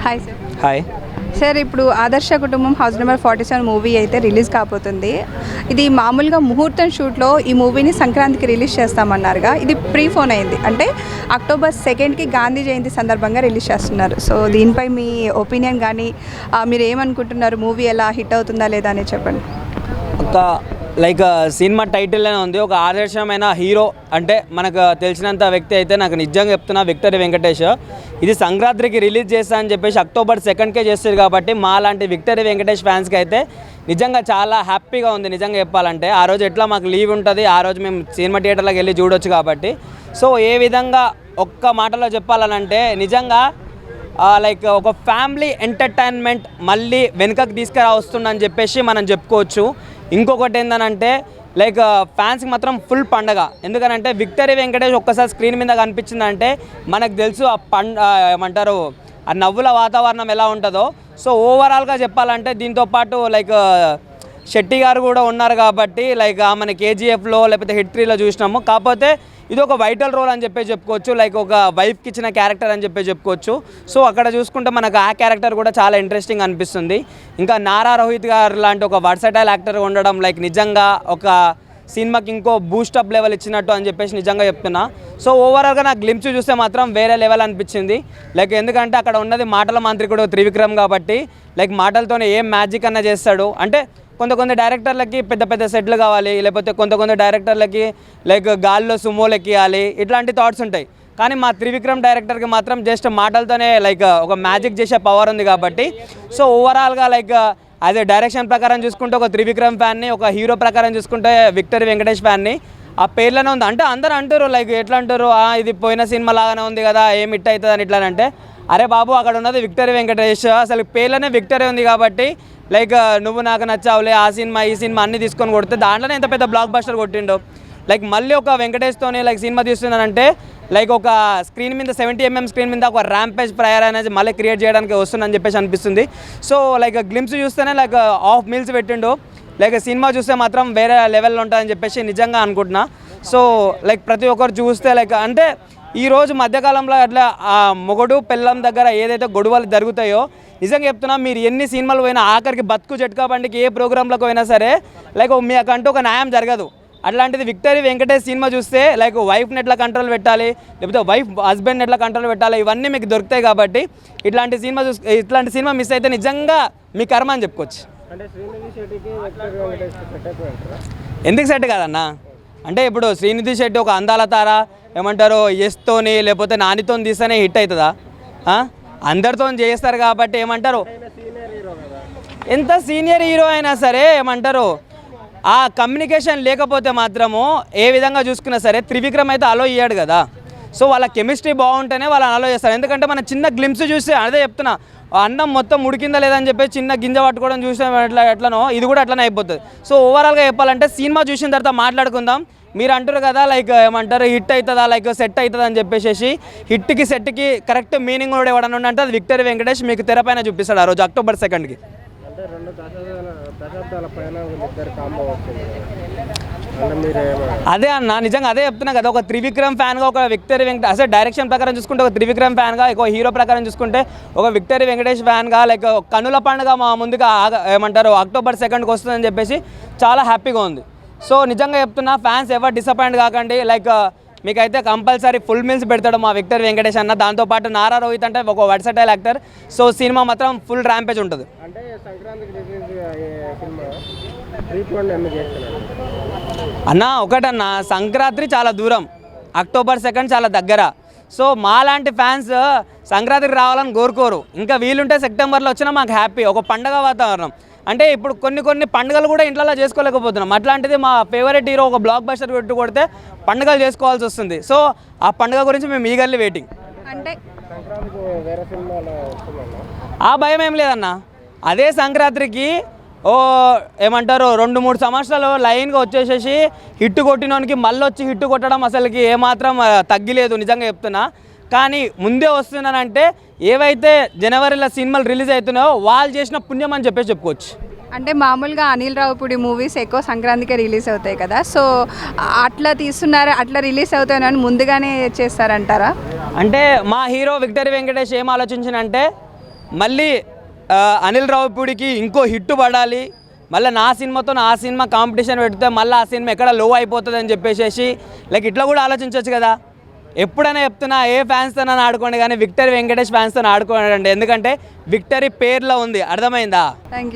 Hi sir. Hi sir, ఇప్పుడు ఆదర్శ కుటుంబం హౌస్ నెంబర్ 47 మూవీ అయితే రిలీజ్ కాబోతుంది. ఇది మామూలుగా ముహూర్తం షూట్లో ఈ మూవీని సంక్రాంతికి రిలీజ్ చేస్తామన్నారుగా, ఇది ప్రీఫోన్ అయింది. అంటే అక్టోబర్ 2కి గాంధీ జయంతి సందర్భంగా రిలీజ్ చేస్తున్నారు. సో దీనిపై మీ ఒపీనియన్ కానీ మీరు ఏమనుకుంటున్నారు, మూవీ ఎలా హిట్ అవుతుందా లేదా అని చెప్పండి. ఒక సినిమా టైటిల్లోనే ఉంది, ఒక ఆదర్శమైన హీరో అంటే మనకు తెలిసినంత వ్యక్తి అయితే నాకు నిజంగా చెప్తున్నా విక్టరీ వెంకటేష్. ఇది సంక్రాంతికి రిలీజ్ చేస్తా అని చెప్పేసి అక్టోబర్ 2కే చేస్తారు కాబట్టి మా లాంటి విక్టరీ వెంకటేష్ ఫ్యాన్స్కి అయితే నిజంగా చాలా హ్యాపీగా ఉంది. నిజంగా చెప్పాలంటే ఆ రోజు ఎట్లా మాకు లీవ్ ఉంటుంది, ఆ రోజు మేము సినిమా థియేటర్లోకి వెళ్ళి చూడొచ్చు కాబట్టి. సో ఏ విధంగా ఒక్క మాటలో చెప్పాలనంటే నిజంగా ఒక ఫ్యామిలీ ఎంటర్టైన్మెంట్ మళ్ళీ వెనుకకు తీసుకురా వస్తుందని చెప్పేసి మనం చెప్పుకోవచ్చు. ఇంకొకటి ఏంటంటే ఫ్యాన్స్కి మాత్రం ఫుల్ పండగ. ఎందుకనంటే విక్టరీ వెంకటేష్ ఒక్కసారి స్క్రీన్ మీద కనిపించిందంటే మనకు తెలుసు ఏమంటారు ఆ నవ్వుల వాతావరణం ఎలా ఉంటుందో. సో ఓవరాల్గా చెప్పాలంటే దీంతోపాటు శెట్టి గారు కూడా ఉన్నారు కాబట్టి ఆమెను కేజీఎఫ్లో లేకపోతే హిట్ 3లో చూసినాము. కాకపోతే ఇది ఒక వైటల్ రోల్ అని చెప్పి చెప్పుకోవచ్చు, ఒక వైఫ్కి ఇచ్చిన క్యారెక్టర్ అని చెప్పి చెప్పుకోవచ్చు. సో అక్కడ చూసుకుంటే మనకు ఆ క్యారెక్టర్ కూడా చాలా ఇంట్రెస్టింగ్ అనిపిస్తుంది. ఇంకా నారా రోహిత్ గారు లాంటి ఒక వర్సటైల్ యాక్టర్ ఉండడం నిజంగా ఒక సినిమాకి ఇంకో బూస్టప్ లెవెల్ ఇచ్చినట్టు అని చెప్పేసి నిజంగా చెప్తున్నా. సో ఓవరాల్గా నాకు గ్లింప్స్ చూస్తే మాత్రం వేరే లెవెల్ అనిపించింది. ఎందుకంటే అక్కడ ఉన్నది మాటల మాంత్రికుడు త్రివిక్రమ్ కాబట్టి మాటలతోనే ఏం మ్యాజిక్ అన్న చేస్తాడు. అంటే కొంత డైరెక్టర్లకి పెద్ద పెద్ద సెట్లు కావాలి, లేకపోతే కొంత డైరెక్టర్లకి గాల్లో సుమోలు ఎక్కియాలి, ఇట్లాంటి థాట్స్ ఉంటాయి. కానీ మా త్రివిక్రమ్ డైరెక్టర్కి మాత్రం జస్ట్ మాటలతోనే ఒక మ్యాజిక్ చేసే పవర్ ఉంది కాబట్టి. సో ఓవరాల్గా అదే డైరెక్షన్ ప్రకారం చూసుకుంటే ఒక త్రివిక్రమ్ ఫ్యాన్ని, ఒక హీరో ప్రకారం చూసుకుంటే విక్టరీ వెంకటేష్ ఫ్యాన్ని. ఆ పేర్లోనే ఉంది. అంటే అందరూ అంటారు ఎట్లా అంటారు, ఇది పోయిన సినిమా లాగానే ఉంది కదా, ఏం హిట్ అవుతుంది అని ఇట్లానంటే, అరే బాబు అక్కడ ఉన్నది విక్టరీ వెంకటేష్, అసలు పేర్లోనే విక్టరీ ఉంది కాబట్టి నువ్వు నాకు నచ్చావులే, ఆ సినిమా ఈ సినిమా అన్నీ తీసుకొని కొడితే దాంట్లోనే ఎంత పెద్ద బ్లాక్ బస్టర్ కొట్టిండో. మళ్ళీ ఒక వెంకటేష్తోనే సినిమా తీస్తున్నానంటే ఒక స్క్రీన్ మీద 70mm స్క్రీన్ మీద ఒక ర్యాంపేజ్ ప్రయర్ అనేది మళ్ళీ క్రియేట్ చేయడానికి వస్తుందని చెప్పేసి అనిపిస్తుంది. సో గ్లిమ్స్ చూస్తేనే ఆఫ్ మీల్స్ పెట్టిండు. సినిమా చూస్తే మాత్రం వేరే లెవెల్లో ఉంటుందని చెప్పేసి నిజంగా అనుకుంటున్నా. సో ప్రతి ఒక్కరు చూస్తే అంటే ఈరోజు మధ్యకాలంలో అట్లా మొగడు పెళ్ళం దగ్గర ఏదైతే గొడవలు జరుగుతాయో నిజంగా చెప్తున్నా, మీరు ఎన్ని సినిమాలు పోయినా ఆఖరికి బతుకు జట్కా బండికి ఏ ప్రోగ్రాంలోకి పోయినా సరే మీకంటూ ఒక న్యాయం జరగదు. అట్లాంటిది విక్టరీ వెంకటేష్ సినిమా చూస్తే వైఫ్ని ఎట్లా కంట్రోల్ పెట్టాలి, లేకపోతే వైఫ్ హస్బెండ్ని ఎట్లా కంట్రోల్ పెట్టాలి, ఇవన్నీ మీకు దొరుకుతాయి కాబట్టి ఇట్లాంటి సినిమా మిస్ అయితే నిజంగా మీ కర్మ అని చెప్పుకోవచ్చు. ఎందుకు సెట్ కాదన్నా, అంటే ఇప్పుడు శ్రీనిధి శెట్టి ఒక అందాల తార ఏమంటారు ఎస్తోని లేకపోతే నానితో తీస్తేనే హిట్ అవుతుందా? అందరితో చేస్తారు కాబట్టి ఏమంటారు, ఎంత సీనియర్ హీరో అయినా సరే ఏమంటారు ఆ కమ్యూనికేషన్ లేకపోతే మాత్రము ఏ విధంగా చూసుకున్నా సరే త్రివిక్రమ్ అయితే అలో ఇయ్యాడు కదా. సో వాళ్ళ కెమిస్ట్రీ బాగుంటేనే వాళ్ళని అలో చేస్తారు. ఎందుకంటే మన చిన్న గ్లిమ్స్ చూస్తే అదే చెప్తున్నా, అన్నం మొత్తం ఉడికిందా లేదని చెప్పి చిన్న గింజ పట్టుకోవడం చూస్తే ఎట్లనో ఇది కూడా అట్లనే అయిపోతుంది. సో ఓవరాల్గా చెప్పాలంటే సినిమా చూసిన తర్వాత మాట్లాడుకుందాం. మీరు అంటారు కదా ఏమంటారు హిట్ అవుతుందా సెట్ అవుతుందా అని చెప్పేసి, హిట్కి సెట్కి కరెక్ట్ మీనింగ్ కూడా ఎవడన్నా అంటే అది విక్టరీ వెంకటేష్ మీకు తెరపైన చూపిస్తాడు ఆ రోజు అక్టోబర్ 2కి. అదే అన్న నిజంగా అదే చెప్తున్నా కదా, ఒక త్రివిక్రమ్ ఫ్యాన్గా ఒక విక్టరీ వెంకటేష్ అసలు డైరెక్షన్ ప్రకారం చూసుకుంటే ఒక త్రివిక్రమ్ ఫ్యాన్గా, ఒక హీరో ప్రకారం చూసుకుంటే ఒక విక్టరీ వెంకటేష్ ఫ్యాన్గా కన్నుల పండుగ మా ముందుగా ఏమంటారు అక్టోబర్ 2కి వస్తుందని చెప్పేసి చాలా హ్యాపీగా ఉంది. సో నిజంగా చెప్తున్నా ఫ్యాన్స్ ఎవరు డిసప్పాయింట్ కాకండి. మీకైతే కంపల్సరీ ఫుల్ మీల్స్ పెడతాడు మా విక్టరీ వెంకటేష్ అన్న. దాంతోపాటు నారా రోహిత్ అంటే ఒక వర్సటైల్ యాక్టర్. సో సినిమా మాత్రం ఫుల్ ర్యాంపేజ్ ఉంటుంది. అన్న ఒకటన్నా, సంక్రాంతి చాలా దూరం, అక్టోబర్ 2 చాలా దగ్గర. సో మాలాంటి ఫ్యాన్స్ సంక్రాంతికి రావాలని కోరుకోరు. ఇంకా వీలుంటే సెప్టెంబర్లో వచ్చినా మాకు హ్యాపీ, ఒక పండగ వాతావరణం. అంటే ఇప్పుడు కొన్ని పండుగలు కూడా ఇంట్లో చేసుకోలేకపోతున్నాం. అట్లాంటిది మా ఫేవరెట్ హీరో ఒక బ్లాక్ బస్టర్ పెట్టి కొడితే పండుగలు చేసుకోవాల్సి వస్తుంది. సో ఆ పండుగ గురించి మేము ఈగర్లీ వెయిటింగ్. అంటే ఆ భయం ఏం లేదన్న, అదే సంక్రాంతికి ఏమంటారు 2-3 సంవత్సరాలు లైన్గా వచ్చేసేసి హిట్ కొట్టినోనికి మళ్ళీ వచ్చి హిట్ కొట్టడం అసలుకి ఏమాత్రం తగ్గిలేదు నిజంగా చెప్తున్నా. కానీ ముందే వస్తున్నానంటే ఏవైతే జనవరిలో సినిమాలు రిలీజ్ అవుతున్నాయో వాళ్ళు చేసిన పుణ్యం అని చెప్పుకోవచ్చు. అంటే మామూలుగా అనిల్ రావుపూడి మూవీస్ ఎక్కువ సంక్రాంతికి రిలీజ్ అవుతాయి కదా, సో అట్లా తీస్తున్నారు, అట్లా రిలీజ్ అవుతాయని ముందుగానే చేస్తారంటారా? అంటే మా హీరో విక్టరీ వెంకటేష్ ఏం ఆలోచించినంటే మళ్ళీ అనిల్ రావిపూడికి ఇంకో హిట్ పడాలి, మళ్ళీ నా సినిమాతో ఆ సినిమా కాంపిటీషన్ పెడితే మళ్ళీ ఆ సినిమా ఎక్కడ లో అయిపోతుంది అని చెప్పేసి లైక్ ఇట్లా కూడా ఆలోచించవచ్చు కదా. ఎప్పుడైనా చెప్తున్నా ఏ ఫ్యాన్స్తో ఆడుకోండి కానీ విక్టరీ వెంకటేష్ ఫ్యాన్స్తో ఆడుకోండి, ఎందుకంటే విక్టరీ పేర్లో ఉంది, అర్థమైందా? Thank you.